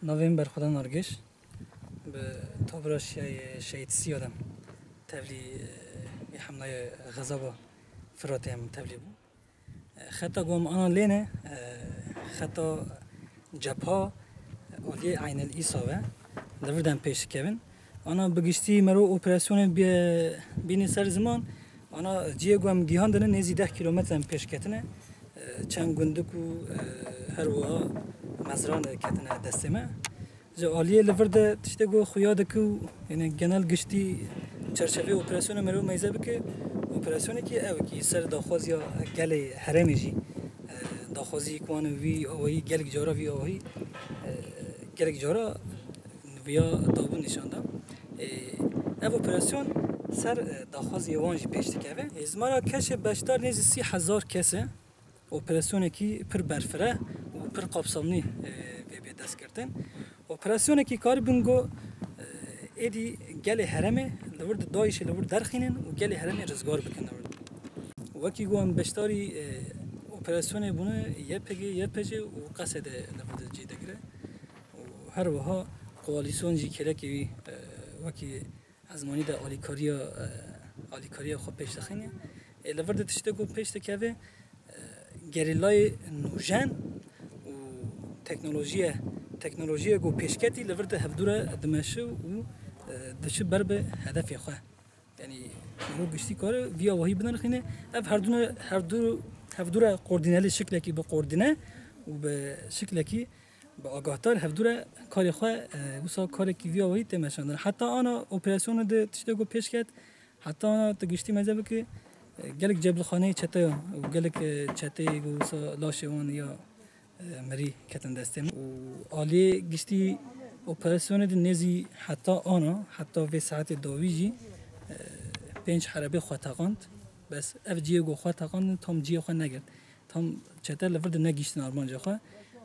نوامبر خدا نرگش به تابراش شهید سیادم تبلی حمله غزا با فرات هم تبلی بود خطا قوم آن لینه خطا جبهه علی عین الإصابة دفردن پیش کردن آنا بگشتی مرو اپراسیون بین سر زمان آنا جیه قوم گیهان دنه نزی 10 کیلومتر پیش کتنه چند گندکو هر وها مزران کتنه دستمه جو عالیه لفرده تشته گو خویاده کو یعنی گنال گشتی چرچفه اپراسیون مرو میزه بکه اپراسیونی که او کی سر داخوازی گل حرمی جی داخوازی کوان وی اوهی گلک جارا وی اوهی گلک جارا ویا دابون نشان داد او اپراسیون سر داخوازی وانجی پیشتی که ازمارا کش بشتار نیز 30,000 کسه اپراسیونی که پر برفره و پر قابسامنی به دست کردن اپراسیونی که کار بینگو ایدی گل حرمه لورد دایش لورد درخینن و گل حرمه رزگار بکنن وکی گوام بشتاری اپراسیون بونه یه پجه و قصد لورد جی دگره و هر وها قوالیسون جی کره که وکی ازمانی دا آلیکاریا خوب پیش دخینه لورد تشته گو پیش دکوه گریلای نوژن و تکنولوژی گو پیشکتی لورد هفدوره دمشه و دشه بر به هدف خواه یعنی رو گشتی کاره ویا وحی بدن خینه اف هفدوره قردینالی شکلی که به قردینه و به شکلی که به آگاهتر هفدوره کاری خواه وسا کاری که ویا وحی تمشاندن حتی آنا اپراسیون ده تشته گو پیش کرد حتی آنا تگشتی مزه که گلک جبل خانه چته و گلک چته گو وسا لاشوان یا مری کتن دستم و عالی گشتی اپراسیون ده نزی حتی به ساعت دویجی 5 حربه خواه تاقاند بس اف جیه گو خواه تاقاند تام جیه خواه نگرد تام چطور لفرد نگیشتن آرمان جا خواه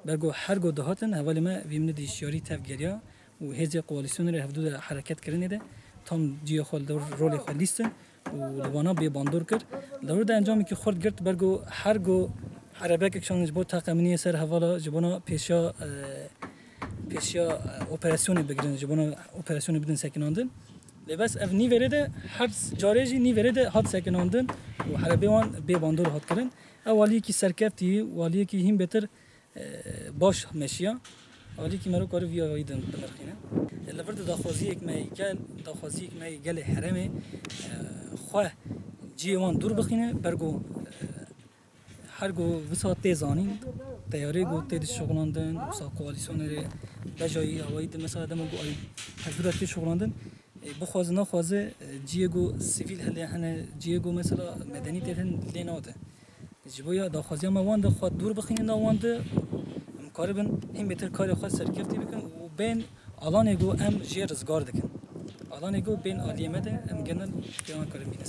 برگو هر گو دهاتن اولی ما ویمن دیشیاری تفگریا و هزی قوالیسیون رو هفدو حرکت کرنه ده تام جیه خواه رول خواه لیستن و لبانا بی باندور کرد لورد انجامی که خورد گرد برگو هر گو حربه که کشانش بود تاقمینی سر حوالا جبانا پیشیا اپراسیون بگیرن جبانا اپراسیون بدن سکناندن بس اف نی ورده هر جارجی نی ورده هات سکناندن و حربه وان بی باندور هات کردن اولی کی سرکفتی والی کی هم بهتر باش مشیا اولی کی مرو کار ویا ویدن بنرخینه لورد داخوازی یک میگل حرمه خواه جیوان دور بخینه برگو هر گو وسات تیزانی تیاری گو تید شغلاندن وسا قوالیسیون ر بجایی هوایی مثلا دم گو ای هر دو شغلاندن بخوازه نخوازه جیگو سیویل هنه جیگو مثلا مدنی تهن لیناده جبویا داخوازی ما وانده خواد دور بخینه نوانده مقاربن هم بهتر کاری خاص سرکفتی بکن و بین الان گو ام جی رزگار دکن الان گو بین عالیه مده ام گنن که آن کار می‌نسه